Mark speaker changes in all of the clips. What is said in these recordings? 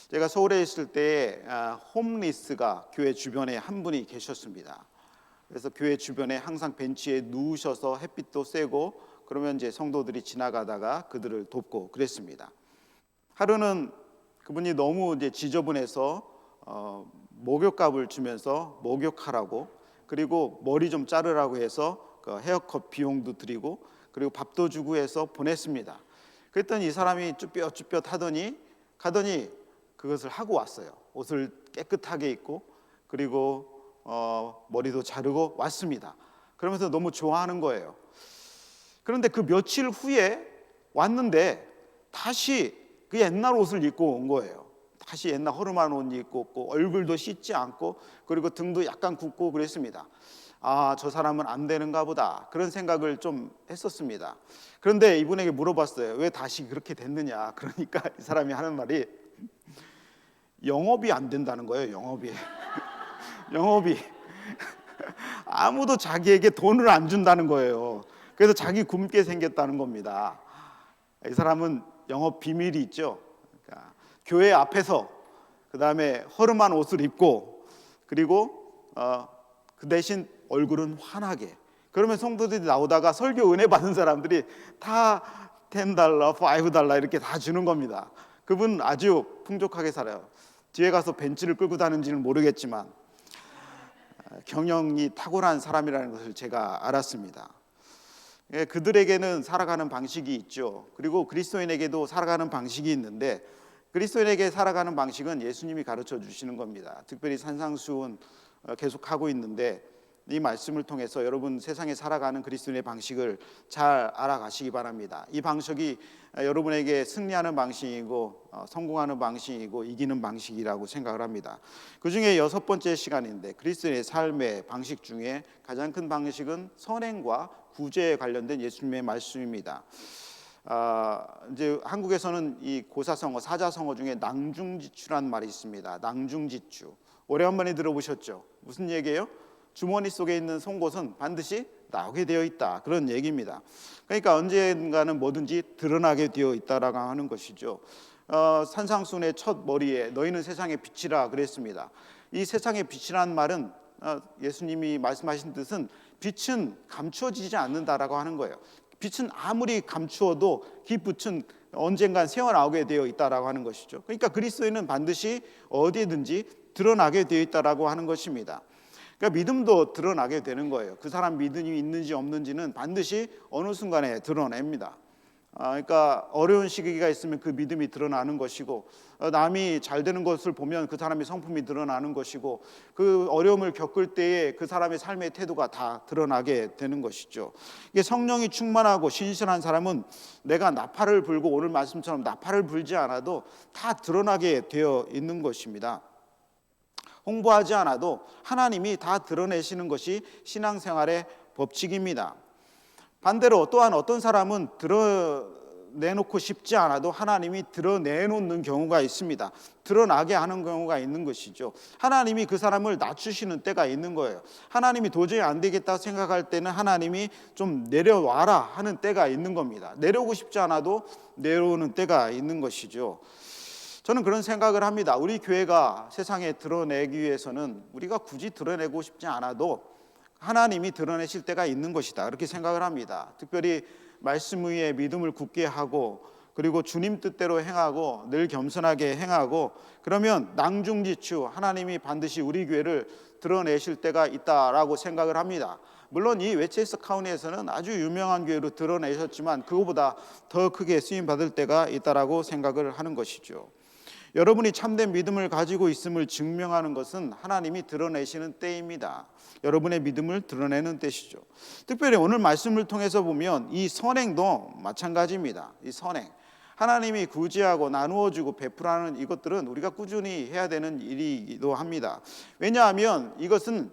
Speaker 1: 제가 서울에 있을 때 홈리스가 교회 주변에 한 분이 계셨습니다. 그래서 교회 주변에 항상 벤치에 누우셔서 햇빛도 쐬고 그러면 이제 성도들이 지나가다가 그들을 돕고 그랬습니다. 하루는 그분이 너무 이제 지저분해서 목욕값을 주면서 목욕하라고, 그리고 머리 좀 자르라고 해서 그 헤어컷 비용도 드리고 그리고 밥도 주고 해서 보냈습니다. 그랬더니 이 사람이 쭈뼛쭈뼛 하더니 가더니 그것을 하고 왔어요. 옷을 깨끗하게 입고 그리고 머리도 자르고 왔습니다. 그러면서 너무 좋아하는 거예요. 그런데 그 며칠 후에 왔는데 다시 그 옛날 옷을 입고 온 거예요. 다시 옛날 허름한 옷 입고 없고 얼굴도 씻지 않고 그리고 등도 약간 굽고 그랬습니다. 저 사람은 안 되는가 보다, 그런 생각을 좀 했었습니다. 그런데 이분에게 물어봤어요. 왜 다시 그렇게 됐느냐. 그러니까 이 사람이 하는 말이 영업이 안 된다는 거예요. 영업이 아무도 자기에게 돈을 안 준다는 거예요. 그래서 자기 굶게 생겼다는 겁니다. 이 사람은 영업 비밀이 있죠. 그러니까 교회 앞에서 그 다음에 허름한 옷을 입고 그리고 그 대신 얼굴은 환하게, 그러면 성도들이 나오다가 설교 은혜 받은 사람들이 다 $10, $5 이렇게 다 주는 겁니다. 그분 아주 풍족하게 살아요. 뒤에 가서 벤츠를 끌고 다니는지는 모르겠지만 경영이 탁월한 사람이라는 것을 제가 알았습니다. 그들에게는 살아가는 방식이 있죠. 그리고 그리스도인에게도 살아가는 방식이 있는데 그리스도인에게 살아가는 방식은 예수님이 가르쳐 주시는 겁니다. 특별히 산상수훈 계속하고 있는데 이 말씀을 통해서 여러분 세상에 살아가는 그리스도인의 방식을 잘 알아가시기 바랍니다. 이 방식이 여러분에게 승리하는 방식이고 성공하는 방식이고 이기는 방식이라고 생각을 합니다. 그 중에 6번째 시간인데 그리스도인의 삶의 방식 중에 가장 큰 방식은 선행과 구제에 관련된 예수님의 말씀입니다. 이제 한국에서는 이 고사성어, 사자성어 중에 낭중지추라는 말이 있습니다. 낭중지추. 오래간만에 들어보셨죠? 무슨 얘기예요? 주머니 속에 있는 송곳은 반드시 나오게 되어 있다, 그런 얘기입니다. 그러니까 언젠가는 뭐든지 드러나게 되어 있다라고 하는 것이죠. 산상수훈의 첫 머리에 너희는 세상의 빛이라 그랬습니다. 이 세상의 빛이라는 말은 예수님이 말씀하신 뜻은 빛은 감추어지지 않는다라고 하는 거예요. 빛은 아무리 감추어도 그 빛은 언젠간 새어나오게 되어 있다라고 하는 것이죠. 그러니까 그리스도인은 반드시 어디든지 드러나게 되어 있다라고 하는 것입니다. 그러니까 믿음도 드러나게 되는 거예요. 그 사람 믿음이 있는지 없는지는 반드시 어느 순간에 드러냅니다. 그러니까 어려운 시기가 있으면 그 믿음이 드러나는 것이고 남이 잘 되는 것을 보면 그 사람의 성품이 드러나는 것이고 그 어려움을 겪을 때에 그 사람의 삶의 태도가 다 드러나게 되는 것이죠. 이게 성령이 충만하고 신실한 사람은 내가 나팔을 불고 오늘 말씀처럼 나팔을 불지 않아도 다 드러나게 되어 있는 것입니다. 홍보하지 않아도 하나님이 다 드러내시는 것이 신앙생활의 법칙입니다. 반대로 또한 어떤 사람은 드러내놓고 싶지 않아도 하나님이 드러내놓는 경우가 있습니다. 드러나게 하는 경우가 있는 것이죠. 하나님이 그 사람을 낮추시는 때가 있는 거예요. 하나님이 도저히 안 되겠다 생각할 때는 하나님이 좀 내려와라 하는 때가 있는 겁니다. 내려오고 싶지 않아도 내려오는 때가 있는 것이죠. 저는 그런 생각을 합니다. 우리 교회가 세상에 드러내기 위해서는 우리가 굳이 드러내고 싶지 않아도 하나님이 드러내실 때가 있는 것이다, 그렇게 생각을 합니다. 특별히 말씀 위에 믿음을 굳게 하고 그리고 주님 뜻대로 행하고 늘 겸손하게 행하고 그러면 낭중지추 하나님이 반드시 우리 교회를 드러내실 때가 있다라고 생각을 합니다. 물론 이 웨체스터 카운티에서는 아주 유명한 교회로 드러내셨지만 그거보다 더 크게 쓰임 받을 때가 있다라고 생각을 하는 것이죠. 여러분이 참된 믿음을 가지고 있음을 증명하는 것은 하나님이 드러내시는 때입니다. 여러분의 믿음을 드러내는 때시죠. 특별히 오늘 말씀을 통해서 보면 이 선행도 마찬가지입니다. 이 선행, 하나님이 구제하고 나누어주고 베풀하는 이것들은 우리가 꾸준히 해야 되는 일이기도 합니다. 왜냐하면 이것은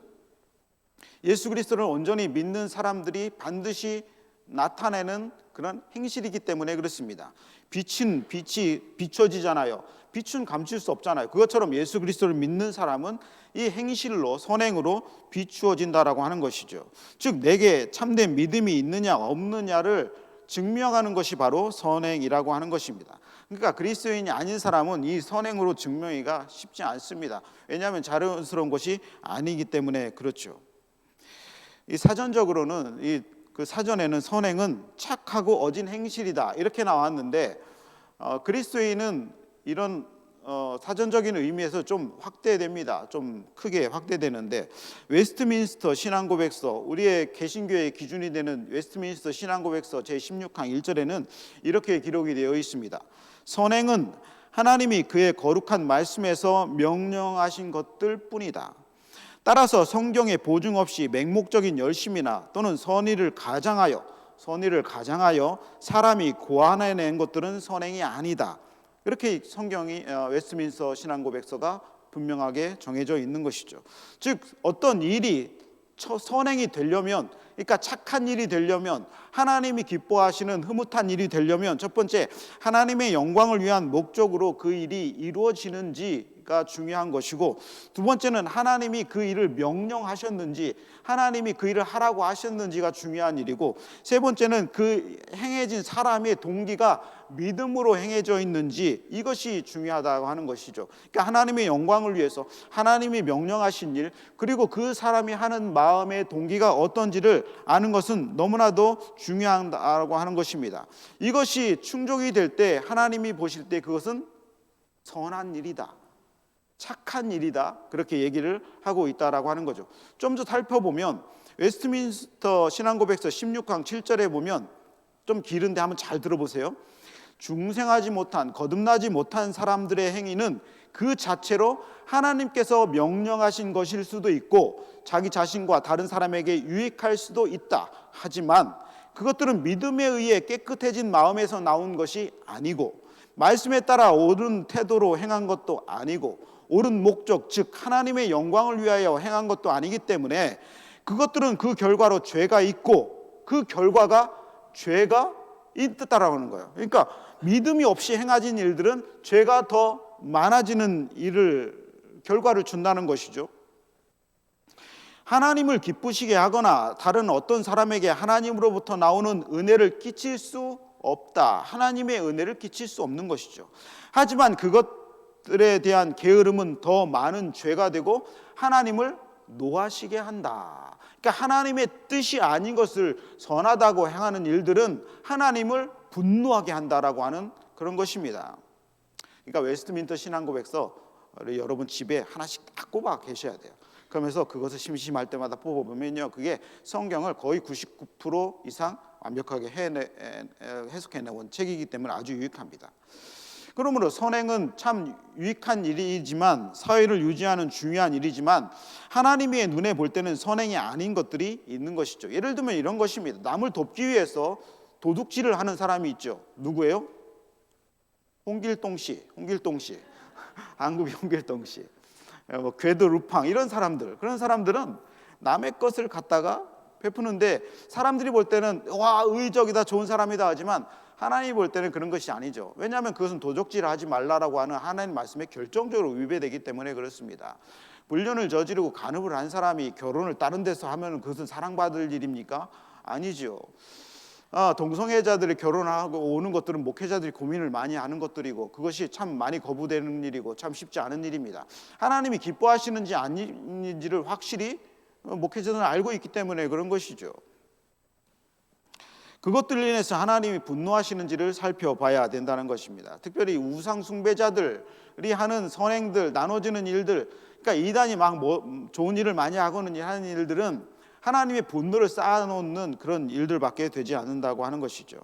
Speaker 1: 예수 그리스도를 온전히 믿는 사람들이 반드시 나타내는 그런 행실이기 때문에 그렇습니다. 빛이 비춰지잖아요. 빛은 감출 수 없잖아요. 그것처럼 예수 그리스도를 믿는 사람은 이 행실로, 선행으로 비추어진다라고 하는 것이죠. 즉 내게 참된 믿음이 있느냐 없느냐를 증명하는 것이 바로 선행이라고 하는 것입니다. 그러니까 그리스도인이 아닌 사람은 이 선행으로 증명하기가 쉽지 않습니다. 왜냐하면 자연스러운 것이 아니기 때문에 그렇죠. 이 사전적으로는 그 사전에는 선행은 착하고 어진 행실이다 이렇게 나왔는데 그리스도인은 이런 사전적인 의미에서 좀 확대됩니다. 좀 크게 확대되는데 웨스트민스터 신앙고백서, 우리의 개신교의 기준이 되는 웨스트민스터 신앙고백서 제16강 1절에는 이렇게 기록이 되어 있습니다. 선행은 하나님이 그의 거룩한 말씀에서 명령하신 것들 뿐이다. 따라서 성경에 보증 없이 맹목적인 열심이나 또는 선의를 가장하여 사람이 고안해낸 것들은 선행이 아니다. 이렇게 성경이 웨스트민스터 신앙고백서가 분명하게 정해져 있는 것이죠. 즉 어떤 일이 선행이 되려면, 그러니까 착한 일이 되려면, 하나님이 기뻐하시는 흐뭇한 일이 되려면 첫 번째 하나님의 영광을 위한 목적으로 그 일이 이루어지는지가 중요한 것이고, 두 번째는 하나님이 그 일을 명령하셨는지, 하나님이 그 일을 하라고 하셨는지가 중요한 일이고, 세 번째는 그 행해진 사람의 동기가 믿음으로 행해져 있는지, 이것이 중요하다고 하는 것이죠. 그러니까 하나님의 영광을 위해서 하나님이 명령하신 일, 그리고 그 사람이 하는 마음의 동기가 어떤지를 아는 것은 너무나도 중요하다고 하는 것입니다. 이것이 충족이 될 때 하나님이 보실 때 그것은 선한 일이다, 착한 일이다, 그렇게 얘기를 하고 있다라고 하는 거죠. 좀 더 살펴보면 웨스트민스터 신앙고백서 16강 7절에 보면, 좀 길은데 한번 잘 들어보세요. 중생하지 못한, 거듭나지 못한 사람들의 행위는 그 자체로 하나님께서 명령하신 것일 수도 있고 자기 자신과 다른 사람에게 유익할 수도 있다. 하지만 그것들은 믿음에 의해 깨끗해진 마음에서 나온 것이 아니고, 말씀에 따라 옳은 태도로 행한 것도 아니고, 옳은 목적, 즉 하나님의 영광을 위하여 행한 것도 아니기 때문에 그것들은 그 결과로 죄가 있고, 그 결과가 죄가 있다라고 하는 거예요. 그러니까 믿음이 없이 행하진 일들은 죄가 더 많아지는 결과를 준다는 것이죠. 하나님을 기쁘시게 하거나 다른 어떤 사람에게 하나님으로부터 나오는 은혜를 끼칠 수 없다. 하나님의 은혜를 끼칠 수 없는 것이죠. 하지만 그것들에 대한 게으름은 더 많은 죄가 되고 하나님을 노하시게 한다. 그러니까 하나님의 뜻이 아닌 것을 선하다고 행하는 일들은 하나님을 분노하게 한다라고 하는 그런 것입니다. 그러니까 웨스트민스터 신앙고백서 여러분 집에 하나씩 딱 꼽아 계셔야 돼요. 그러면서 그것을 심심할 때마다 뽑아보면요, 그게 성경을 거의 99% 이상 완벽하게 해석해내온 책이기 때문에 아주 유익합니다. 그러므로 선행은 참 유익한 일이지만, 사회를 유지하는 중요한 일이지만, 하나님의 눈에 볼 때는 선행이 아닌 것들이 있는 것이죠. 예를 들면 이런 것입니다. 남을 돕기 위해서 도둑질을 하는 사람이 있죠. 누구예요? 홍길동 씨. 한국의 홍길동 씨. 궤도 루팡 이런 사람들, 그런 사람들은 남의 것을 갖다가 베푸는데 사람들이 볼 때는 와, 의적이다, 좋은 사람이다 하지만 하나님이 볼 때는 그런 것이 아니죠. 왜냐하면 그것은 도적질을 하지 말라라고 하는 하나님 말씀에 결정적으로 위배되기 때문에 그렇습니다. 불륜을 저지르고 간음을 한 사람이 결혼을 다른 데서 하면 그것은 사랑받을 일입니까? 아니죠. 동성애자들이 결혼하고 오는 것들은 목회자들이 고민을 많이 하는 것들이고, 그것이 참 많이 거부되는 일이고 참 쉽지 않은 일입니다. 하나님이 기뻐하시는지 아닌지를 확실히 목회자들은 알고 있기 때문에 그런 것이죠. 그것들로 인해서 하나님이 분노하시는지를 살펴봐야 된다는 것입니다. 특별히 우상 숭배자들이 하는 선행들, 나눠지는 일들, 그러니까 이단이 막 좋은 일을 많이 하고는 하는 일들은 하나님의 분노를 쌓아놓는 그런 일들밖에 되지 않는다고 하는 것이죠.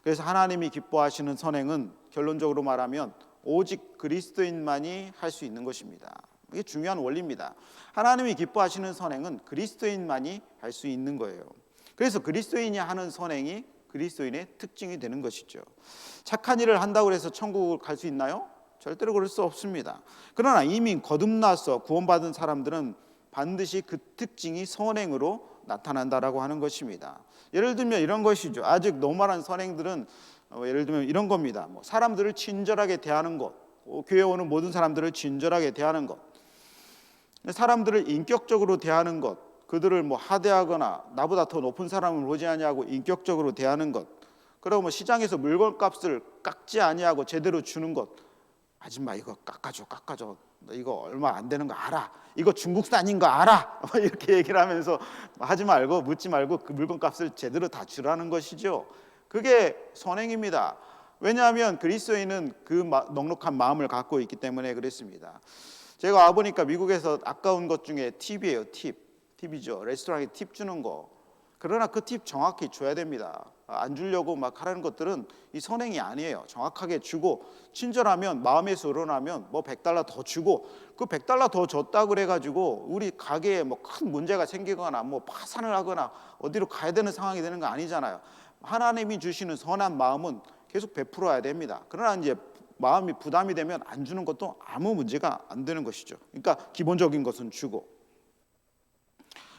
Speaker 1: 그래서 하나님이 기뻐하시는 선행은 결론적으로 말하면 오직 그리스도인만이 할 수 있는 것입니다. 이게 중요한 원리입니다. 하나님이 기뻐하시는 선행은 그리스도인만이 할 수 있는 거예요. 그래서 그리스도인이 하는 선행이 그리스도인의 특징이 되는 것이죠. 착한 일을 한다고 해서 천국을 갈 수 있나요? 절대로 그럴 수 없습니다. 그러나 이미 거듭나서 구원받은 사람들은 반드시 그 특징이 선행으로 나타난다라고 하는 것입니다. 예를 들면 이런 것이죠. 아직 노멀한 선행들은 예를 들면 이런 겁니다. 사람들을 친절하게 대하는 것, 교회에 오는 모든 사람들을 친절하게 대하는 것, 사람들을 인격적으로 대하는 것, 그들을 하대하거나 나보다 더 높은 사람을 보지 않냐고 인격적으로 대하는 것, 그리고 시장에서 물건값을 깎지 아니하고 제대로 주는 것, 아줌마 이거 깎아줘 너 이거 얼마 안 되는 거 알아, 이거 중국산인 거 알아 이렇게 얘기를 하면서 하지 말고 묻지 말고 그 물건값을 제대로 다 주라는 것이죠. 그게 선행입니다. 왜냐하면 그리스도인은 그 넉넉한 마음을 갖고 있기 때문에 그랬습니다. 제가 와보니까 미국에서 아까운 것 중에 팁이에요. 팁이죠. 레스토랑에 팁 주는 거. 그러나 그 팁 정확히 줘야 됩니다. 안 주려고 막 하라는 것들은 이 선행이 아니에요. 정확하게 주고, 친절하면, 마음에서 우러나면 뭐 $100 더 주고, 그 $100 더 줬다 그래가지고 우리 가게에 뭐 큰 문제가 생기거나 뭐 파산을 하거나 어디로 가야 되는 상황이 되는 거 아니잖아요. 하나님이 주시는 선한 마음은 계속 베풀어야 됩니다. 그러나 이제 마음이 부담이 되면 안 주는 것도 아무 문제가 안 되는 것이죠. 그러니까 기본적인 것은 주고.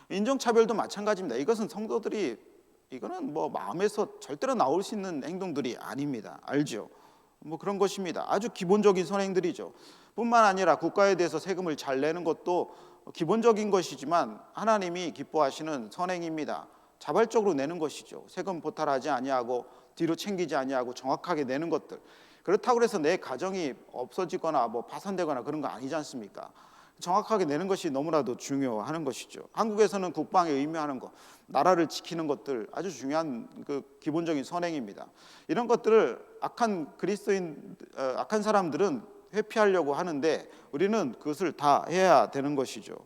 Speaker 1: 인종차별도 마찬가지입니다. 이것은 성도들이, 이거는 뭐 마음에서 절대로 나올 수 있는 행동들이 아닙니다. 알죠? 뭐 그런 것입니다. 아주 기본적인 선행들이죠. 뿐만 아니라 국가에 대해서 세금을 잘 내는 것도 기본적인 것이지만 하나님이 기뻐하시는 선행입니다. 자발적으로 내는 것이죠. 세금 포탈하지 아니하고 뒤로 챙기지 아니하고 정확하게 내는 것들. 그렇다고 해서 내 가정이 없어지거나 뭐 파산되거나 그런 거 아니지 않습니까? 정확하게 내는 것이 너무나도 중요한 것이죠. 한국에서는 국방에 의무하는 것, 나라를 지키는 것들 아주 중요한 그 기본적인 선행입니다. 이런 것들을 악한 사람들은 회피하려고 하는데 우리는 그것을 다 해야 되는 것이죠.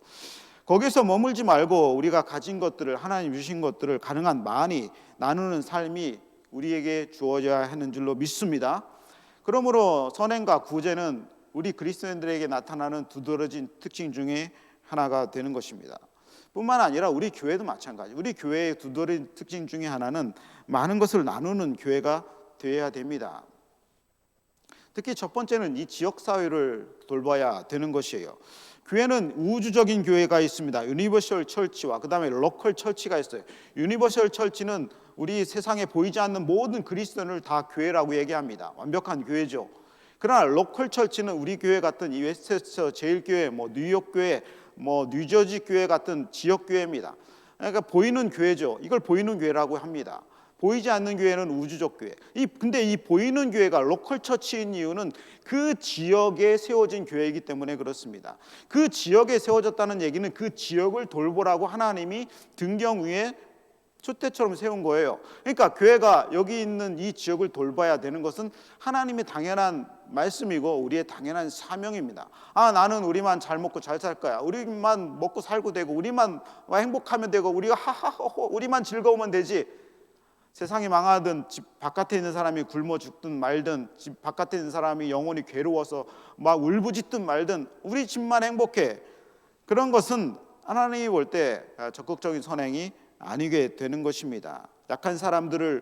Speaker 1: 거기서 머물지 말고 우리가 가진 것들을, 하나님 주신 것들을 가능한 많이 나누는 삶이 우리에게 주어져야 하는 줄로 믿습니다. 그러므로 선행과 구제는 우리 그리스도인들에게 나타나는 두드러진 특징 중에 하나가 되는 것입니다. 뿐만 아니라 우리 교회도 마찬가지. 우리 교회의 두드러진 특징 중에 하나는 많은 것을 나누는 교회가 되어야 됩니다. 특히 첫 번째는 이 지역사회를 돌봐야 되는 것이에요. 교회는 우주적인 교회가 있습니다. 유니버셜 처치와 그 다음에 로컬 처치가 있어요. 유니버셜 처치는 우리 세상에 보이지 않는 모든 그리스도인을 다 교회라고 얘기합니다. 완벽한 교회죠. 그러나 로컬 처치는 우리 교회 같은 이 웨스트처 제일교회, 뭐 뉴욕 교회, 뭐 뉴저지 교회 같은 지역 교회입니다. 그러니까 보이는 교회죠. 이걸 보이는 교회라고 합니다. 보이지 않는 교회는 우주적 교회. 근데 이 보이는 교회가 로컬 처치인 이유는 그 지역에 세워진 교회이기 때문에 그렇습니다. 그 지역에 세워졌다는 얘기는 그 지역을 돌보라고 하나님이 등경 위에 촛대처럼 세운 거예요. 그러니까 교회가 여기 있는 이 지역을 돌봐야 되는 것은 하나님의 당연한 말씀이고 우리의 당연한 사명입니다. 나는 우리만 잘 먹고 잘 살 거야. 우리만 먹고 살고 되고 우리만 행복하면 되고 우리가 하하호호 우리만 즐거우면 되지. 세상이 망하든 집 바깥에 있는 사람이 굶어 죽든 말든 집 바깥에 있는 사람이 영원히 괴로워서 막 울부짖든 말든 우리 집만 행복해. 그런 것은 하나님이 볼 때 적극적인 선행이 아니게 되는 것입니다. 약한 사람들을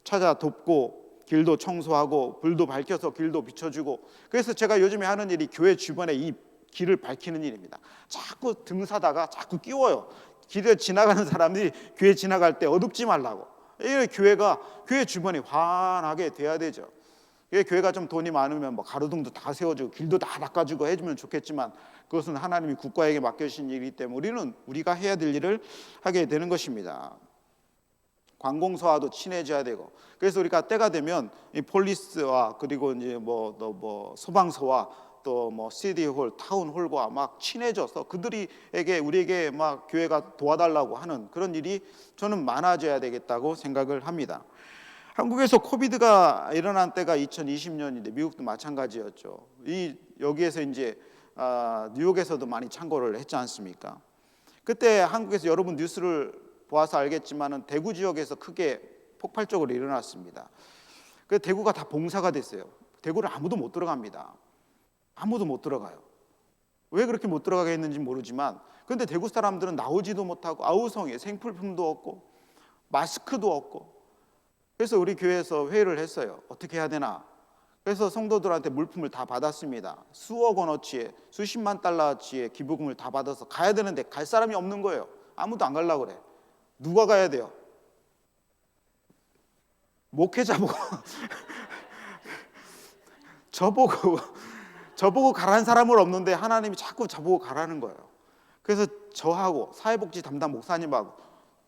Speaker 1: 찾아 돕고 길도 청소하고 불도 밝혀서 길도 비춰주고, 그래서 제가 요즘에 하는 일이 교회 주변에 이 길을 밝히는 일입니다. 자꾸 등사다가 자꾸 끼워요. 길에 지나가는 사람들이 교회 지나갈 때 어둡지 말라고. 이 교회 주변이 환하게 돼야 되죠. 교회가 좀 돈이 많으면 뭐 가로등도 다 세워주고 길도 다 닦아주고 해주면 좋겠지만 그것은 하나님이 국가에게 맡겨주신 일이기 때문에 우리가 해야 될 일을 하게 되는 것입니다. 관공서와도 친해져야 되고, 그래서 우리가 때가 되면 이 폴리스와 그리고 이제 뭐 소방서와 또 뭐 시티홀, 타운홀과 막 친해져서 우리에게 막 교회가 도와달라고 하는 그런 일이 저는 많아져야 되겠다고 생각을 합니다. 한국에서 코비드가 일어난 때가 2020년인데 미국도 마찬가지였죠. 여기에서 이제 뉴욕에서도 많이 창궐을 했지 않습니까? 그때 한국에서 여러분 뉴스를 보아서 알겠지만은 대구 지역에서 크게 폭발적으로 일어났습니다. 그 대구가 다 봉사가 됐어요. 대구를 아무도 못 들어갑니다. 아무도 못 들어가요. 왜 그렇게 못 들어가게 했는지 모르지만, 그런데 대구 사람들은 나오지도 못하고 아우성에 생필품도 없고 마스크도 없고. 그래서 우리 교회에서 회의를 했어요. 어떻게 해야 되나? 그래서 성도들한테 물품을 다 받았습니다. 수억 원어치의, 수십만 달러어치의 기부금을 다 받아서 가야 되는데 갈 사람이 없는 거예요. 아무도 안 가려고 그래. 누가 가야 돼요? 목회자 보고 저보고 가라는 사람은 없는데 하나님이 자꾸 저보고 가라는 거예요. 그래서 저하고 사회복지 담당 목사님하고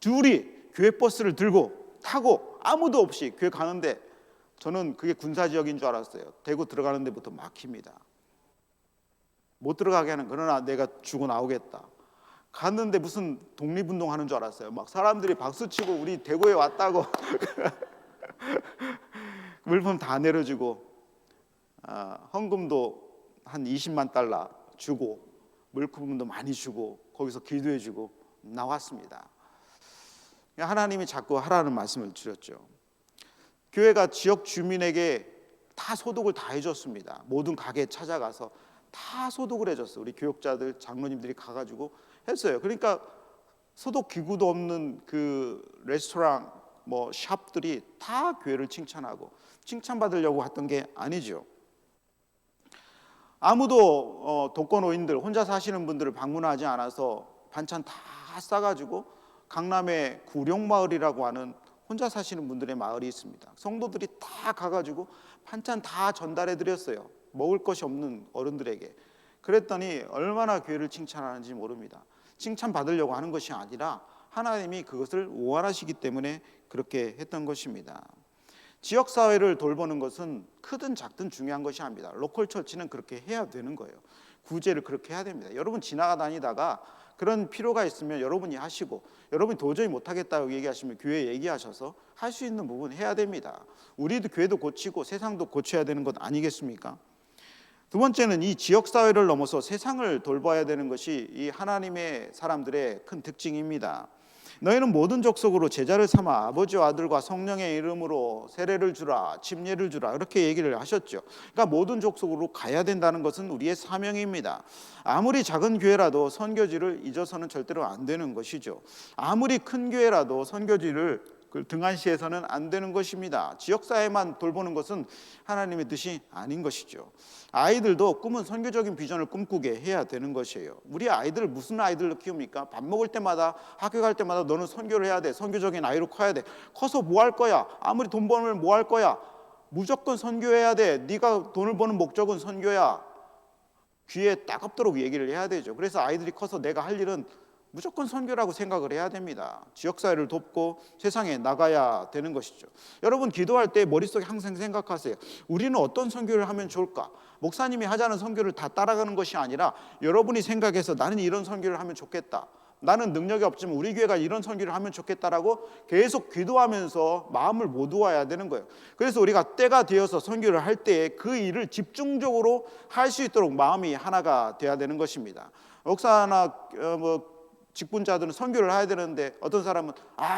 Speaker 1: 둘이 교회 버스를 들고 타고 아무도 없이 교회 가는데 저는 그게 군사지역인 줄 알았어요. 대구 들어가는 데부터 막힙니다. 못 들어가게 하는, 그러나 내가 주고 나오겠다. 갔는데 무슨 독립운동 하는 줄 알았어요. 막 사람들이 박수치고 우리 대구에 왔다고 물품 다 내려주고, 헌금도 한 20만 달러 주고 물품도 많이 주고 거기서 기도해주고 나왔습니다. 하나님이 자꾸 하라는 말씀을 드렸죠. 교회가 지역 주민에게 다 소독을 다 해줬습니다. 모든 가게에 찾아가서 다 소독을 해줬어요. 우리 교육자들, 장로님들이 가가지고 했어요. 그러니까 소독 기구도 없는 그 레스토랑, 뭐 샵들이 다 교회를 칭찬하고, 칭찬받으려고 했던 게 아니죠. 아무도 독거노인들, 혼자 사시는 분들을 방문하지 않아서 반찬 다 싸가지고 강남의 구룡마을이라고 하는 혼자 사시는 분들의 마을이 있습니다. 성도들이 다 가가지고 반찬 다 전달해 드렸어요. 먹을 것이 없는 어른들에게. 그랬더니 얼마나 교회를 칭찬하는지 모릅니다. 칭찬받으려고 하는 것이 아니라 하나님이 그것을 원하시기 때문에 그렇게 했던 것입니다. 지역사회를 돌보는 것은 크든 작든 중요한 것이 아닙니다. 로컬 처치는 그렇게 해야 되는 거예요. 구제를 그렇게 해야 됩니다. 여러분 지나다니다가 그런 필요가 있으면 여러분이 하시고, 여러분이 도저히 못하겠다고 얘기하시면 교회에 얘기하셔서 할 수 있는 부분 해야 됩니다. 우리도 교회도 고치고 세상도 고쳐야 되는 것 아니겠습니까? 두 번째는 이 지역사회를 넘어서 세상을 돌봐야 되는 것이 이 하나님의 사람들의 큰 특징입니다. 너희는 모든 족속으로 제자를 삼아 아버지와 아들과 성령의 이름으로 세례를 주라, 침례를 주라, 이렇게 얘기를 하셨죠. 그러니까 모든 족속으로 가야 된다는 것은 우리의 사명입니다. 아무리 작은 교회라도 선교지를 잊어서는 절대로 안 되는 것이죠. 아무리 큰 교회라도 선교지를 등한시해서는 안 되는 것입니다. 지역사회만 돌보는 것은 하나님의 뜻이 아닌 것이죠. 아이들도 꿈은 선교적인 비전을 꿈꾸게 해야 되는 것이에요. 우리 아이들 무슨 아이들로 키웁니까? 밥 먹을 때마다, 학교 갈 때마다 너는 선교를 해야 돼. 선교적인 아이로 커야 돼. 커서 뭐 할 거야? 아무리 돈 벌면 뭐 할 거야? 무조건 선교해야 돼. 네가 돈을 버는 목적은 선교야. 귀에 따갑도록 얘기를 해야 되죠. 그래서 아이들이 커서 내가 할 일은 무조건 선교라고 생각을 해야 됩니다. 지역사회를 돕고 세상에 나가야 되는 것이죠. 여러분 기도할 때 머릿속에 항상 생각하세요. 우리는 어떤 선교를 하면 좋을까? 목사님이 하자는 선교를 다 따라가는 것이 아니라 여러분이 생각해서 나는 이런 선교를 하면 좋겠다. 나는 능력이 없지만 우리 교회가 이런 선교를 하면 좋겠다라고 계속 기도하면서 마음을 모두어야 되는 거예요. 그래서 우리가 때가 되어서 선교를 할 때 그 일을 집중적으로 할 수 있도록 마음이 하나가 돼야 되는 것입니다. 목사나 직분자들은 선교를 해야 되는데 어떤 사람은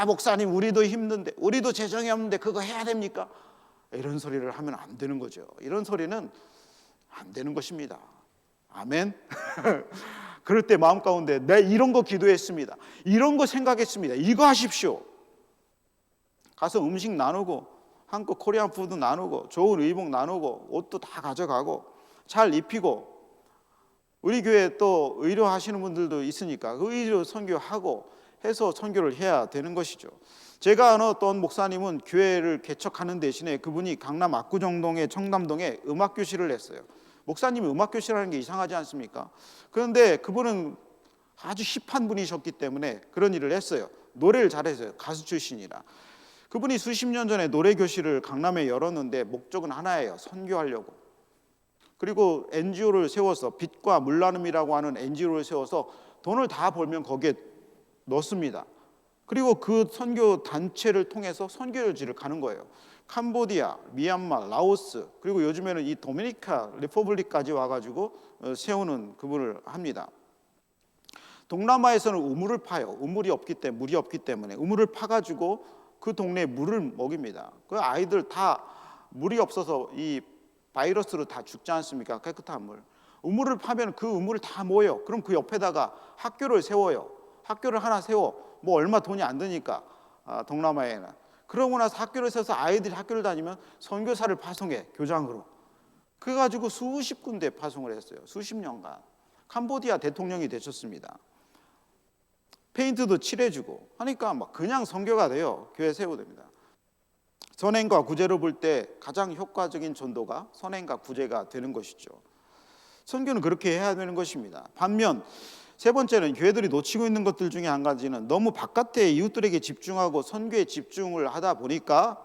Speaker 1: 목사님 우리도 힘든데, 우리도 재정이 없는데 그거 해야 됩니까? 이런 소리를 하면 안 되는 거죠. 이런 소리는 안 되는 것입니다. 아멘. 그럴 때 마음 가운데 내 이런 거 기도했습니다, 이런 거 생각했습니다, 이거 하십시오. 가서 음식 나누고, 한국 코리안 푸드 나누고, 좋은 의복 나누고, 옷도 다 가져가고 잘 입히고, 우리 교회에 또 의료 하시는 분들도 있으니까 그 의료 선교하고 해서 선교를 해야 되는 것이죠. 제가 아는 어떤 목사님은 교회를 개척하는 대신에 그분이 강남 압구정동의 청담동에 음악교실을 했어요. 목사님이 음악교실하는 게 이상하지 않습니까? 그런데 그분은 아주 힙한 분이셨기 때문에 그런 일을 했어요. 노래를 잘했어요. 가수 출신이라. 그분이 수십 년 전에 노래교실을 강남에 열었는데 목적은 하나예요. 선교하려고. 그리고 NGO를 세워서, 빛과 물나눔이라고 하는 NGO를 세워서 돈을 다 벌면 거기에 넣습니다. 그리고 그 선교 단체를 통해서 선교지를 가는 거예요. 캄보디아, 미얀마, 라오스, 그리고 요즘에는 이 도미니카 리퍼블릭까지 와가지고 세우는 그분을 합니다. 동남아에서는 우물을 파요. 물이 없기 때문에 우물을 파가지고 그 동네에 물을 먹입니다. 그 아이들 다 물이 없어서 이 바이러스로 다 죽지 않습니까? 깨끗한 물. 우물을 파면 그 우물을 다 모여요. 그럼 그 옆에다가 학교를 세워요. 학교를 하나 세워. 뭐 얼마 돈이 안 드니까 동남아에는. 그러고 나서 학교를 세워서 아이들이 학교를 다니면 선교사를 파송해, 교장으로. 그래가지고 수십 군데 파송을 했어요. 수십 년간. 캄보디아 대통령이 되셨습니다. 페인트도 칠해주고 하니까 막 그냥 선교가 돼요. 교회 세우됩니다. 선행과 구제로 볼 때 가장 효과적인 전도가 선행과 구제가 되는 것이죠. 선교는 그렇게 해야 되는 것입니다. 반면 세 번째는 교회들이 놓치고 있는 것들 중에 한 가지는 너무 바깥의 이웃들에게 집중하고 선교에 집중을 하다 보니까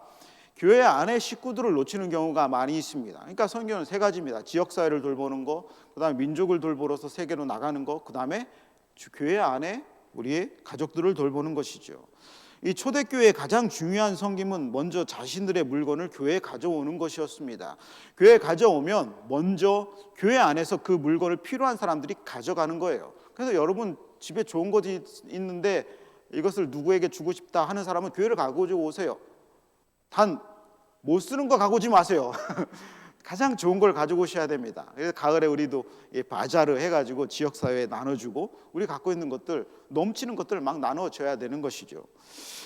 Speaker 1: 교회 안에 식구들을 놓치는 경우가 많이 있습니다. 그러니까 성경은 세 가지입니다. 지역사회를 돌보는 거, 그다음에 민족을 돌보러서 세계로 나가는 거, 그다음에 교회 안에 우리의 가족들을 돌보는 것이죠. 이 초대교회의 가장 중요한 섬김은 먼저 자신들의 물건을 교회에 가져오는 것이었습니다. 교회에 가져오면 먼저 교회 안에서 그 물건을 필요한 사람들이 가져가는 거예요. 그래서 여러분 집에 좋은 것이 있는데 이것을 누구에게 주고 싶다 하는 사람은 교회를 가지고 오세요. 단 못 쓰는 거 가져오지 마세요. 가장 좋은 걸 가지고 오셔야 됩니다. 그래서 가을에 우리도 바자르 해가지고 지역사회에 나눠주고 우리 갖고 있는 것들, 넘치는 것들을 막 나눠줘야 되는 것이죠.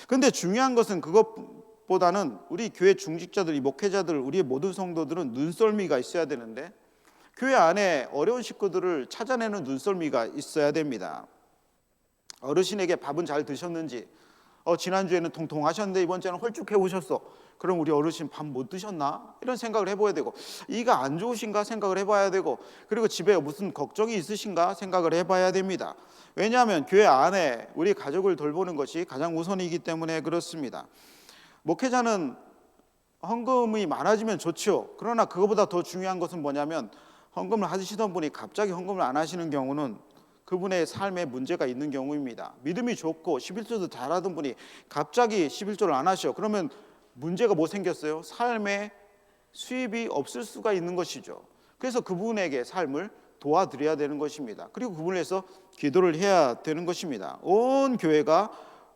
Speaker 1: 그런데 중요한 것은 그것보다는 우리 교회 중직자들, 이 목회자들, 우리의 모든 성도들은 눈썰미가 있어야 되는데 교회 안에 어려운 식구들을 찾아내는 눈썰미가 있어야 됩니다. 어르신에게 밥은 잘 드셨는지, 지난주에는 통통하셨는데 이번 주에는 홀쭉해 오셨어. 그럼 우리 어르신 밥 못 드셨나? 이런 생각을 해봐야 되고, 이가 안 좋으신가 생각을 해봐야 되고, 그리고 집에 무슨 걱정이 있으신가 생각을 해봐야 됩니다. 왜냐하면 교회 안에 우리 가족을 돌보는 것이 가장 우선이기 때문에 그렇습니다. 목회자는 헌금이 많아지면 좋죠. 그러나 그것보다 더 중요한 것은 뭐냐면 헌금을 하시던 분이 갑자기 헌금을 안 하시는 경우는 그분의 삶에 문제가 있는 경우입니다. 믿음이 좋고 11조도 잘하던 분이 갑자기 11조를 안 하셔. 그러면 문제가 뭐 생겼어요? 삶에 수입이 없을 수가 있는 것이죠. 그래서 그분에게 삶을 도와드려야 되는 것입니다. 그리고 그분을 위해서 기도를 해야 되는 것입니다. 온 교회가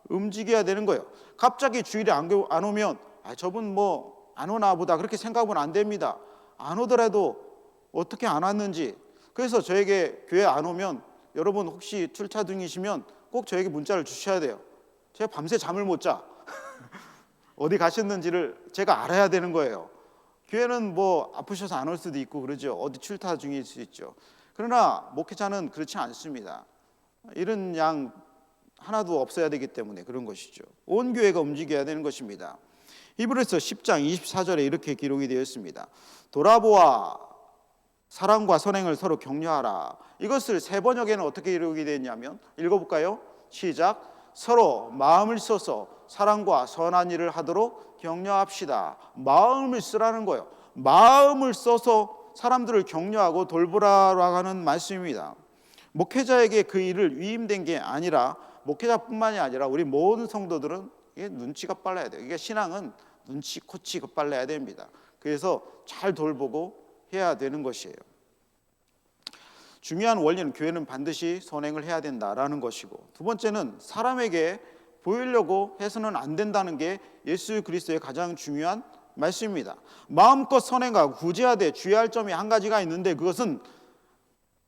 Speaker 1: 움직여야 되는 거예요. 갑자기 주일에 안 오면 저분 뭐 안 오나 보다 그렇게 생각하면 안 됩니다. 안 오더라도 어떻게 안 왔는지. 그래서 저에게 교회 안 오면 여러분 혹시 출차 중이시면 꼭 저에게 문자를 주셔야 돼요. 제가 밤새 잠을 못 자. 어디 가셨는지를 제가 알아야 되는 거예요. 교회는 뭐 아프셔서 안 올 수도 있고 그러죠. 어디 출타 중일 수 있죠. 그러나 목회자는 그렇지 않습니다. 이런 양 하나도 없어야 되기 때문에 그런 것이죠. 온 교회가 움직여야 되는 것입니다. 히브리서 10장 24절에 이렇게 기록이 되어 있습니다. 돌아보아 사랑과 선행을 서로 격려하라. 이것을 세 번역에는 어떻게 기록이 되어 있냐면 읽어볼까요? 시작. 서로 마음을 써서 사랑과 선한 일을 하도록 격려합시다. 마음을 쓰라는 거예요. 마음을 써서 사람들을 격려하고 돌보라고 하는 말씀입니다. 목회자에게 그 일을 위임된 게 아니라 목회자뿐만이 아니라 우리 모든 성도들은 이게 눈치가 빨라야 돼요. 이게 신앙은 눈치 코치가 빨라야 됩니다. 그래서 잘 돌보고 해야 되는 것이에요. 중요한 원리는 교회는 반드시 선행을 해야 된다라는 것이고, 두 번째는 사람에게 보이려고 해서는 안 된다는 게 예수 그리스도의 가장 중요한 말씀입니다. 마음껏 선행하고 구제하되 주의할 점이 한 가지가 있는데 그것은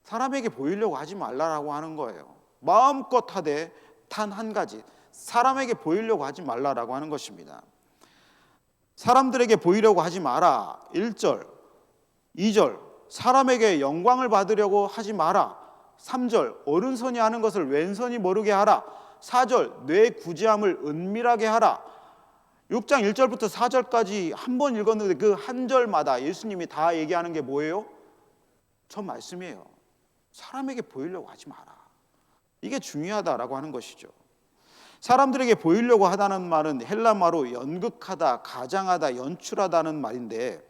Speaker 1: 사람에게 보이려고 하지 말라라고 하는 거예요. 마음껏 하되 단 한 가지, 사람에게 보이려고 하지 말라라고 하는 것입니다. 사람들에게 보이려고 하지 마라. 1절, 2절 사람에게 영광을 받으려고 하지 마라. 3절 오른손이 하는 것을 왼손이 모르게 하라. 4절 뇌 구제함을 은밀하게 하라. 6장 1절부터 4절까지 한 번 읽었는데 그 한 절마다 예수님이 다 얘기하는 게 뭐예요? 저 말씀이에요. 사람에게 보이려고 하지 마라. 이게 중요하다라고 하는 것이죠. 사람들에게 보이려고 하다는 말은 헬라말로 연극하다, 가장하다, 연출하다는 말인데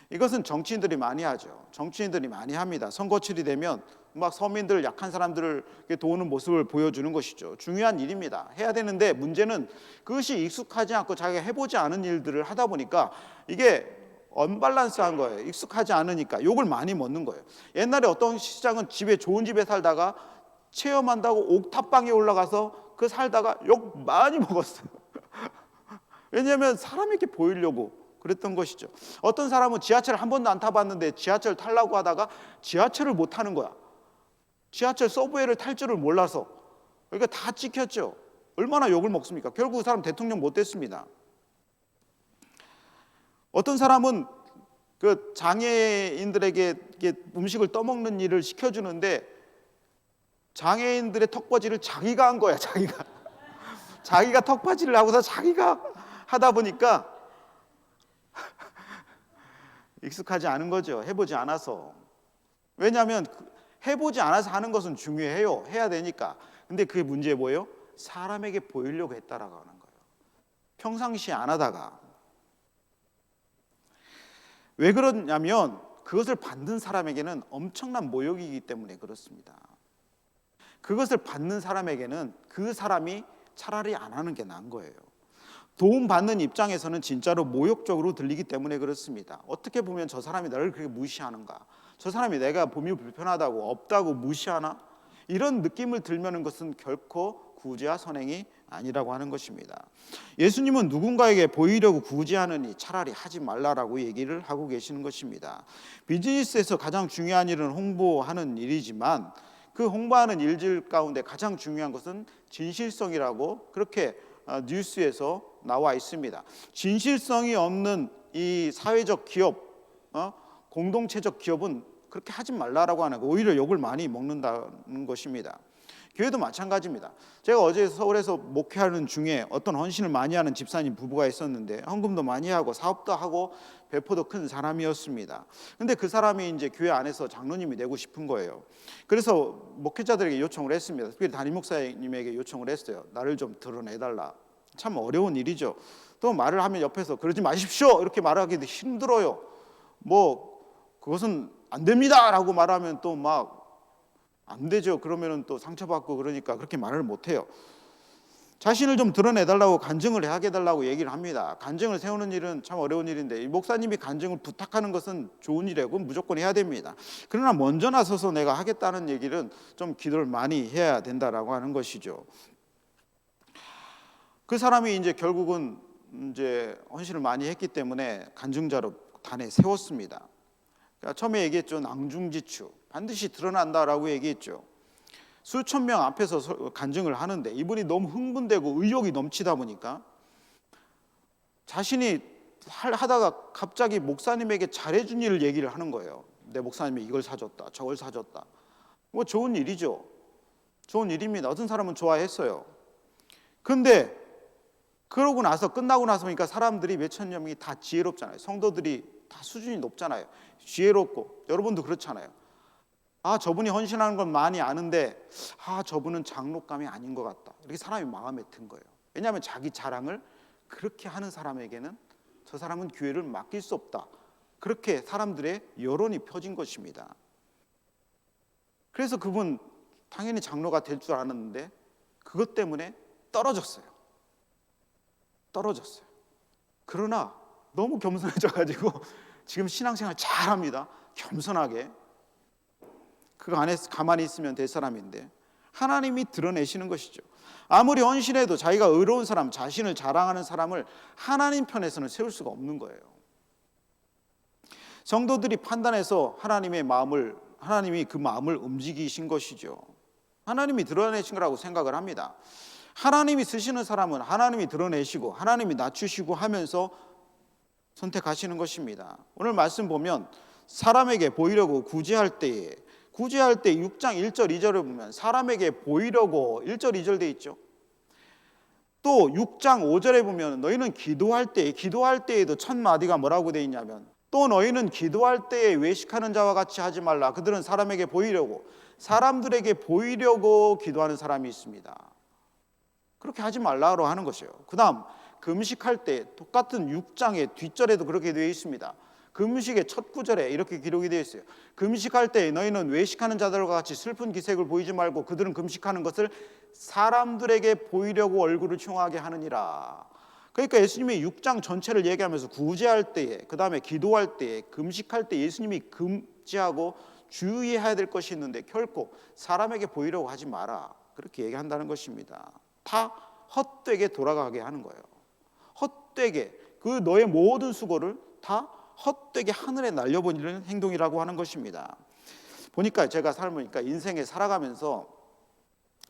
Speaker 1: 이것은 정치인들이 많이 하죠. 정치인들이 많이 합니다. 선거철이 되면 막 서민들, 약한 사람들을 도우는 모습을 보여주는 것이죠. 중요한 일입니다. 해야 되는데 문제는 그것이 익숙하지 않고 자기가 해보지 않은 일들을 하다 보니까 이게 언밸런스한 거예요. 익숙하지 않으니까 욕을 많이 먹는 거예요. 옛날에 어떤 시장은 좋은 집에 살다가 체험한다고 옥탑방에 올라가서 그 살다가 욕 많이 먹었어요. 왜냐하면 사람에게 보이려고 그랬던 것이죠. 어떤 사람은 지하철 한 번도 안 타봤는데 지하철 타려고 하다가 지하철을 못 타는 거야. 지하철 서브웨이를 탈 줄을 몰라서. 그러니까 다 찍혔죠. 얼마나 욕을 먹습니까? 결국 그 사람 대통령 못 됐습니다. 어떤 사람은 그 장애인들에게 음식을 떠먹는 일을 시켜주는데 장애인들의 턱받이를 자기가 한 거야. 자기가 턱받이를 하고서 자기가 하다 보니까 익숙하지 않은 거죠. 해보지 않아서. 왜냐하면 해보지 않아서 하는 것은 중요해요. 해야 되니까. 근데 그게 문제 뭐예요? 사람에게 보이려고 했다라고 하는 거예요. 평상시에 안 하다가 왜 그러냐면 그것을 받는 사람에게는 엄청난 모욕이기 때문에 그렇습니다. 그것을 받는 사람에게는 그 사람이 차라리 안 하는 게 나은 거예요. 도움받는 입장에서는 진짜로 모욕적으로 들리기 때문에 그렇습니다. 어떻게 보면 저 사람이 나를 그렇게 무시하는가, 저 사람이 내가 몸이 불편하다고 없다고 무시하나, 이런 느낌을 들면은 그것은 결코 구제와 선행이 아니라고 하는 것입니다. 예수님은 누군가에게 보이려고 구제하느니 차라리 하지 말라라고 얘기를 하고 계시는 것입니다. 비즈니스에서 가장 중요한 일은 홍보하는 일이지만 그 홍보하는 일들 가운데 가장 중요한 것은 진실성이라고 그렇게 뉴스에서 나와 있습니다. 진실성이 없는 이 사회적 기업, 공동체적 기업은 그렇게 하지 말라라고 하는 거, 오히려 욕을 많이 먹는다는 것입니다. 교회도 마찬가지입니다. 제가 어제 서울에서 목회하는 중에 어떤 헌신을 많이 하는 집사님 부부가 있었는데 헌금도 많이 하고 사업도 하고 배포도 큰 사람이었습니다. 근데 그 사람이 이제 교회 안에서 장로님이 되고 싶은 거예요. 그래서 목회자들에게 요청을 했습니다. 특별히 담임 목사님에게 요청을 했어요. 나를 좀 드러내달라. 참 어려운 일이죠. 또 말을 하면 옆에서 그러지 마십시오 이렇게 말하기도 힘들어요. 뭐 그것은 안 됩니다라고 말하면 또 막 안 되죠. 그러면은 또 상처받고 그러니까 그렇게 말을 못 해요. 자신을 좀 드러내달라고, 간증을 하게 해달라고 얘기를 합니다. 간증을 세우는 일은 참 어려운 일인데 이 목사님이 간증을 부탁하는 것은 좋은 일이고 무조건 해야 됩니다. 그러나 먼저 나서서 내가 하겠다는 얘기는 좀 기도를 많이 해야 된다라고 하는 것이죠. 그 사람이 이제 결국은 이제 헌신을 많이 했기 때문에 간증자로 단에 세웠습니다. 그러니까 처음에 얘기했죠. 낭중지추, 반드시 드러난다라고 얘기했죠. 수천 명 앞에서 간증을 하는데 이분이 너무 흥분되고 의욕이 넘치다 보니까 자신이 하다가 갑자기 목사님에게 잘해준 일을 얘기를 하는 거예요. 내 목사님이 이걸 사줬다, 저걸 사줬다. 뭐 좋은 일이죠. 좋은 일입니다. 어떤 사람은 좋아했어요. 근데 그러고 나서 끝나고 나서 보니까 사람들이 몇천 명이 다 지혜롭잖아요. 성도들이 다 수준이 높잖아요. 지혜롭고 여러분도 그렇잖아요. 아, 저분이 헌신하는 건 많이 아는데 저분은 장로감이 아닌 것 같다. 이렇게 사람이 마음에 든 거예요. 왜냐하면 자기 자랑을 그렇게 하는 사람에게는 저 사람은 교회를 맡길 수 없다. 그렇게 사람들의 여론이 펴진 것입니다. 그래서 그분 당연히 장로가 될 줄 알았는데 그것 때문에 떨어졌어요. 그러나 너무 겸손해져가지고 지금 신앙생활 잘합니다. 겸손하게. 그 안에 가만히 있으면 될 사람인데 하나님이 드러내시는 것이죠. 아무리 헌신해도 자기가 의로운 사람, 자신을 자랑하는 사람을 하나님 편에서는 세울 수가 없는 거예요. 성도들이 판단해서 하나님이 그 마음을 움직이신 것이죠. 하나님이 드러내신 거라고 생각을 합니다. 하나님이 쓰시는 사람은 하나님이 드러내시고 하나님이 낮추시고 하면서 선택하시는 것입니다. 오늘 말씀 보면 사람에게 보이려고 구제할 때 6장 1절 2절을 보면 사람에게 보이려고 1절 2절 돼 있죠. 또 6장 5절에 보면 너희는 기도할 때에도 첫 마디가 뭐라고 돼 있냐면 또 너희는 기도할 때에 외식하는 자와 같이 하지 말라. 그들은 사람들에게 보이려고 기도하는 사람이 있습니다. 그렇게 하지 말라고 하는 것이에요. 그 다음 금식할 때 똑같은 6장의 뒷절에도 그렇게 되어 있습니다. 금식의 첫 구절에 이렇게 기록이 되어 있어요. 금식할 때 너희는 외식하는 자들과 같이 슬픈 기색을 보이지 말고 그들은 금식하는 것을 사람들에게 보이려고 얼굴을 흉하게 하느니라. 그러니까 예수님이 6장 전체를 얘기하면서 구제할 때에, 그 다음에 기도할 때에, 금식할 때 예수님이 금지하고 주의해야 될 것이 있는데 결코 사람에게 보이려고 하지 마라. 그렇게 얘기한다는 것입니다. 다 헛되게 돌아가게 하는 거예요. 헛되게 그 너의 모든 수고를 다 헛되게 하늘에 날려버리는 행동이라고 하는 것입니다. 보니까 제가 삶으니까 인생에 살아가면서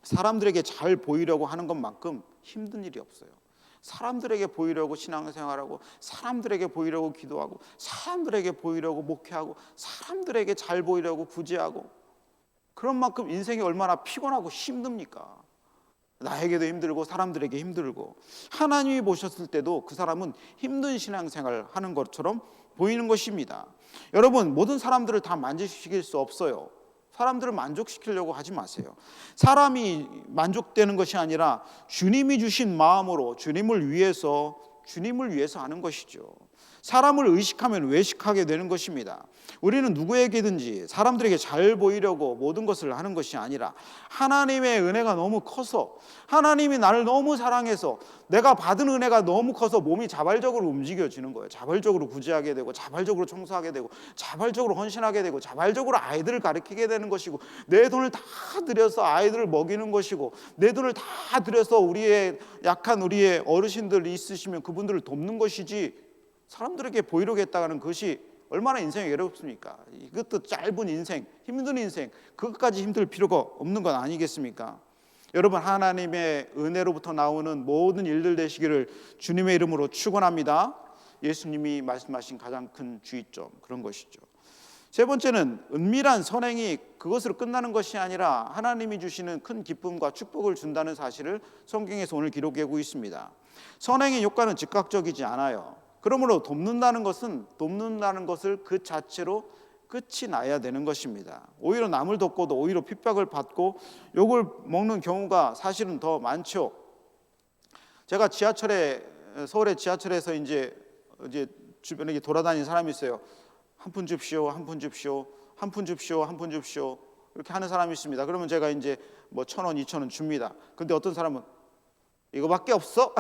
Speaker 1: 사람들에게 잘 보이려고 하는 것만큼 힘든 일이 없어요. 사람들에게 보이려고 신앙생활하고 사람들에게 보이려고 기도하고 사람들에게 보이려고 목회하고 사람들에게 잘 보이려고 구제하고 그런 만큼 인생이 얼마나 피곤하고 힘듭니까? 나에게도 힘들고 사람들에게 힘들고 하나님이 보셨을 때도 그 사람은 힘든 신앙생활을 하는 것처럼 보이는 것입니다. 여러분, 모든 사람들을 다 만족시킬 수 없어요. 사람들을 만족시키려고 하지 마세요. 사람이 만족되는 것이 아니라 주님이 주신 마음으로 주님을 위해서 하는 것이죠. 사람을 의식하면 외식하게 되는 것입니다. 우리는 누구에게든지 사람들에게 잘 보이려고 모든 것을 하는 것이 아니라 하나님의 은혜가 너무 커서, 하나님이 나를 너무 사랑해서, 내가 받은 은혜가 너무 커서 몸이 자발적으로 움직여지는 거예요. 자발적으로 구제하게 되고, 자발적으로 청소하게 되고, 자발적으로 헌신하게 되고, 자발적으로 아이들을 가르치게 되는 것이고, 내 돈을 다 들여서 아이들을 먹이는 것이고, 내 돈을 다 들여서 우리의 약한 우리의 어르신들 있으시면 그분들을 돕는 것이지, 사람들에게 보이려고 했다가는 그것이 얼마나 인생이 외롭습니까? 이것도 짧은 인생, 힘든 인생, 그것까지 힘들 필요가 없는 건 아니겠습니까? 여러분, 하나님의 은혜로부터 나오는 모든 일들 되시기를 주님의 이름으로 축원합니다. 예수님이 말씀하신 가장 큰 주의점, 그런 것이죠. 세 번째는 은밀한 선행이 그것으로 끝나는 것이 아니라 하나님이 주시는 큰 기쁨과 축복을 준다는 사실을 성경에서 오늘 기록하고 있습니다. 선행의 효과는 즉각적이지 않아요. 그러므로 돕는다는 것을 그 자체로 끝이 나야 되는 것입니다. 오히려 남을 돕고도 오히려 핍박을 받고 욕을 먹는 경우가 사실은 더 많죠. 제가 서울의 지하철에서 이제 주변에 돌아다니는 사람이 있어요. 한 푼 줍시오, 한 푼 줍시오, 한 푼 줍시오, 한 푼 줍시오, 이렇게 하는 사람이 있습니다. 그러면 제가 이제 뭐 1,000원, 2,000원 줍니다. 근데 어떤 사람은 이거밖에 없어?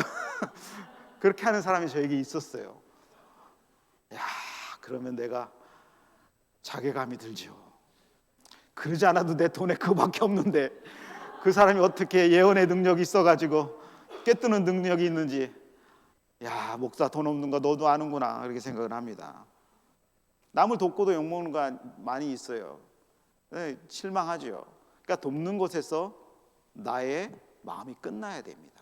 Speaker 1: 그렇게 하는 사람이 저에게 있었어요. 야, 그러면 내가 자괴감이 들죠. 그러지 않아도 내 돈에 그거밖에 없는데 그 사람이 어떻게 예언의 능력이 있어가지고 꿰뚫는 능력이 있는지, 야, 목사 돈 없는 거 너도 아는구나, 그렇게 생각을 합니다. 남을 돕고도 욕먹는 거 많이 있어요. 네, 실망하죠. 그러니까 돕는 곳에서 나의 마음이 끝나야 됩니다.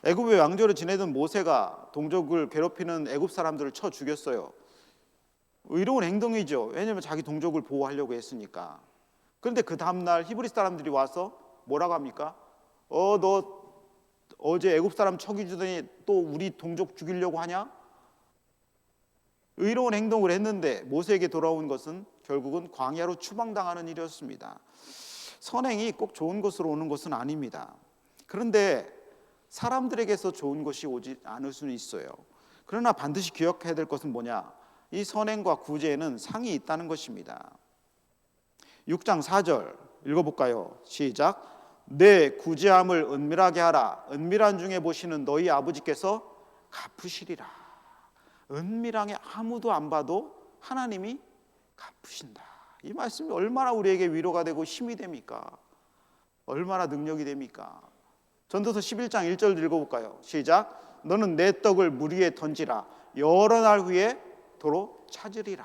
Speaker 1: 애굽의 왕조로 지내던 모세가 동족을 괴롭히는 애굽 사람들을 쳐 죽였어요. 의로운 행동이죠. 왜냐하면 자기 동족을 보호하려고 했으니까. 그런데 그 다음날 히브리 사람들이 와서 뭐라고 합니까? 너 어제 애굽 사람 척이 주더니 또 우리 동족 죽이려고 하냐? 의로운 행동을 했는데 모세에게 돌아온 것은 결국은 광야로 추방당하는 일이었습니다. 선행이 꼭 좋은 것으로 오는 것은 아닙니다. 그런데 사람들에게서 좋은 것이 오지 않을 수는 있어요. 그러나 반드시 기억해야 될 것은 뭐냐? 이 선행과 구제에는 상이 있다는 것입니다. 6장 4절 읽어볼까요? 시작. 내 구제함을 은밀하게 하라. 은밀한 중에 보시는 너희 아버지께서 갚으시리라. 은밀하게 아무도 안 봐도 하나님이 갚으신다. 이 말씀이 얼마나 우리에게 위로가 되고 힘이 됩니까? 얼마나 능력이 됩니까? 전도서 11장 1절 읽어볼까요? 시작. 너는 내 떡을 물 위에 던지라. 여러 날 후에 도로 찾으리라.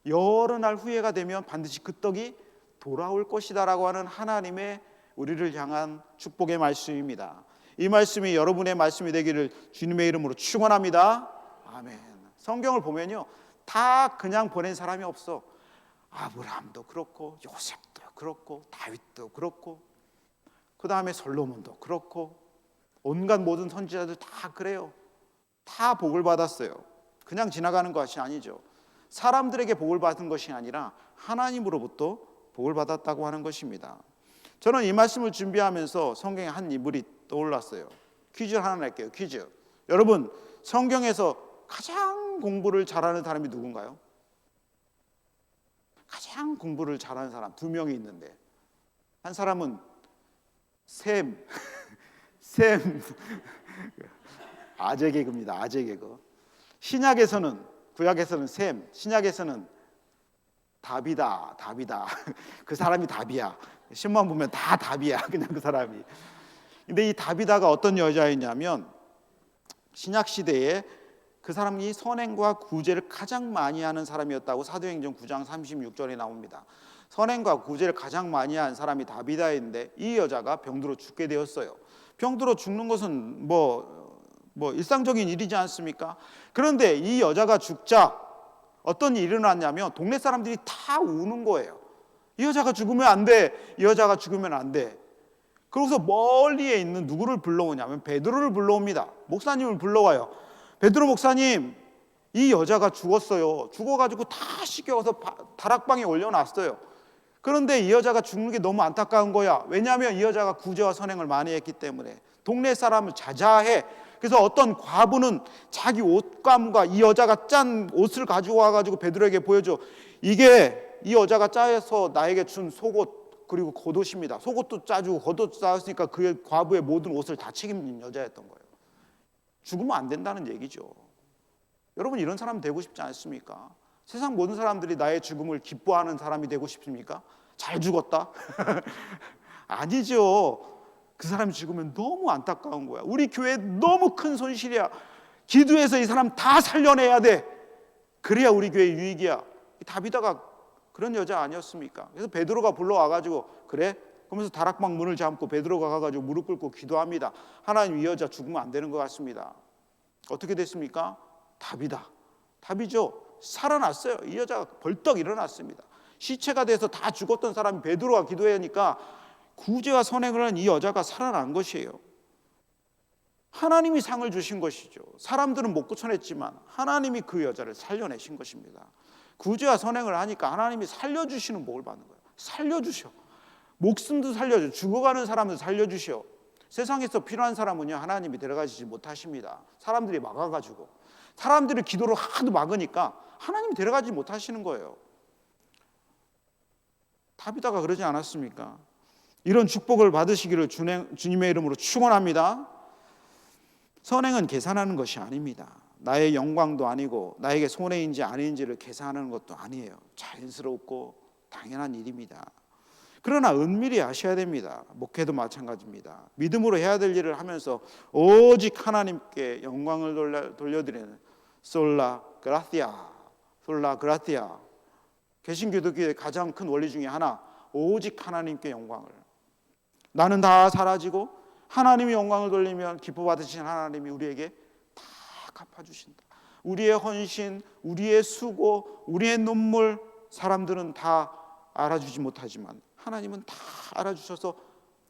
Speaker 1: 여러 날 후에가 되면 반드시 그 떡이 돌아올 것이다 라고 하는 하나님의 우리를 향한 축복의 말씀입니다. 이 말씀이 여러분의 말씀이 되기를 주님의 이름으로 축원합니다. 아멘. 성경을 보면요, 다 그냥 보낸 사람이 없어. 아브라함도 그렇고 요셉도 그렇고 다윗도 그렇고 그 다음에 솔로몬도 그렇고 온갖 모든 선지자들 다 그래요. 다 복을 받았어요. 그냥 지나가는 것이 아니죠. 사람들에게 복을 받은 것이 아니라 하나님으로부터 복을 받았다고 하는 것입니다. 저는 이 말씀을 준비하면서 성경의 한 인물이 떠올랐어요. 퀴즈를 하나 낼게요. 퀴즈. 여러분, 성경에서 가장 공부를 잘하는 사람이 누군가요? 가장 공부를 잘하는 사람 두 명이 있는데, 한 사람은 셈 아재 개그입니다. 아재 개그. 신약에서는, 구약에서는 셈, 신약에서는 답이다. 그 사람이 답이야. 신만 보면 다 답이야. 그냥 그 사람이. 근데 이 다비다가 어떤 여자였냐면, 신약 시대에 그 사람이 선행과 구제를 가장 많이 하는 사람이었다고 사도행전 9장 36절에 나옵니다. 선행과 구제를 가장 많이 한 사람이 다비다인데, 이 여자가 병들어 죽게 되었어요. 병들어 죽는 것은 뭐 일상적인 일이지 않습니까? 그런데 이 여자가 죽자 어떤 일이 일어났냐면, 동네 사람들이 다 우는 거예요. 이 여자가 죽으면 안 돼. 이 여자가 죽으면 안 돼. 그러고서 멀리에 있는 누구를 불러오냐면 베드로를 불러옵니다. 목사님을 불러와요. 베드로 목사님, 이 여자가 죽었어요. 죽어가지고 다 씻겨서 다락방에 올려놨어요. 그런데 이 여자가 죽는 게 너무 안타까운 거야. 왜냐하면 이 여자가 구제와 선행을 많이 했기 때문에 동네 사람을 자자해. 그래서 어떤 과부는 자기 옷감과 이 여자가 짠 옷을 가지고 와가지고 베드로에게 보여줘. 이게 이 여자가 짜서 나에게 준 속옷 그리고 겉옷입니다. 속옷도 짜주고 겉옷도 짜왔으니까 그 과부의 모든 옷을 다 책임진 여자였던 거예요. 죽으면 안 된다는 얘기죠. 여러분, 이런 사람 되고 싶지 않습니까? 세상 모든 사람들이 나의 죽음을 기뻐하는 사람이 되고 싶습니까? 잘 죽었다? 아니죠. 그 사람이 죽으면 너무 안타까운 거야. 우리 교회 너무 큰 손실이야. 기도해서 이 사람 다 살려내야 돼. 그래야 우리 교회 유익이야. 다비다가 그런 여자 아니었습니까? 그래서 베드로가 불러와가지고 그래? 그러면서 다락방 문을 잠고 베드로가 가가지고 무릎 꿇고 기도합니다. 하나님, 이 여자 죽으면 안 되는 것 같습니다. 어떻게 됐습니까? 답이죠. 살아났어요. 이 여자가 벌떡 일어났습니다. 시체가 돼서 다 죽었던 사람이 베드로가 기도하니까 구제와 선행을 한 이 여자가 살아난 것이에요. 하나님이 상을 주신 것이죠. 사람들은 못 고쳐냈지만 하나님이 그 여자를 살려내신 것입니다. 구제와 선행을 하니까 하나님이 살려주시는 복을 받는 거예요. 살려주셔. 목숨도 살려줘. 죽어가는 사람도 살려주셔. 세상에서 필요한 사람은요, 하나님이 데려가시지 못하십니다. 사람들이 막아가지고. 사람들이 기도를 하도 막으니까 하나님이 데려가지 못하시는 거예요. 다비다가 그러지 않았습니까? 이런 축복을 받으시기를 주님의 이름으로 축원합니다. 선행은 계산하는 것이 아닙니다. 나의 영광도 아니고 나에게 손해인지 아닌지를 계산하는 것도 아니에요. 자연스럽고 당연한 일입니다. 그러나 은밀히 하셔야 됩니다. 목회도 마찬가지입니다. 믿음으로 해야 될 일을 하면서 오직 하나님께 영광을 돌려드리는 솔라 그라티아, 솔라 그라티아. 개신교도교의 가장 큰 원리 중에 하나, 오직 하나님께 영광을. 나는 다 사라지고 하나님이 영광을 돌리면 기뻐 받으신 하나님이 우리에게 다 갚아주신다. 우리의 헌신, 우리의 수고, 우리의 눈물, 사람들은 다 알아주지 못하지만 하나님은 다 알아주셔서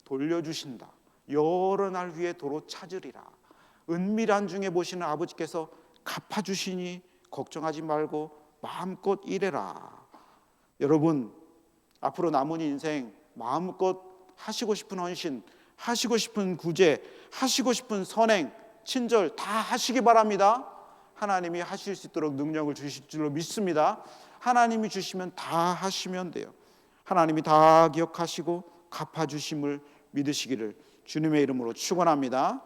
Speaker 1: 돌려주신다. 여러 날 위에 도로 찾으리라. 은밀한 중에 보시는 아버지께서 갚아주시니 걱정하지 말고 마음껏 일해라. 여러분, 앞으로 남은 인생 마음껏 하시고 싶은 헌신, 하시고 싶은 구제, 하시고 싶은 선행, 친절 다 하시기 바랍니다. 하나님이 하실 수 있도록 능력을 주실 줄로 믿습니다. 하나님이 주시면 다 하시면 돼요. 하나님이 다 기억하시고 갚아주심을 믿으시기를 주님의 이름으로 축원합니다.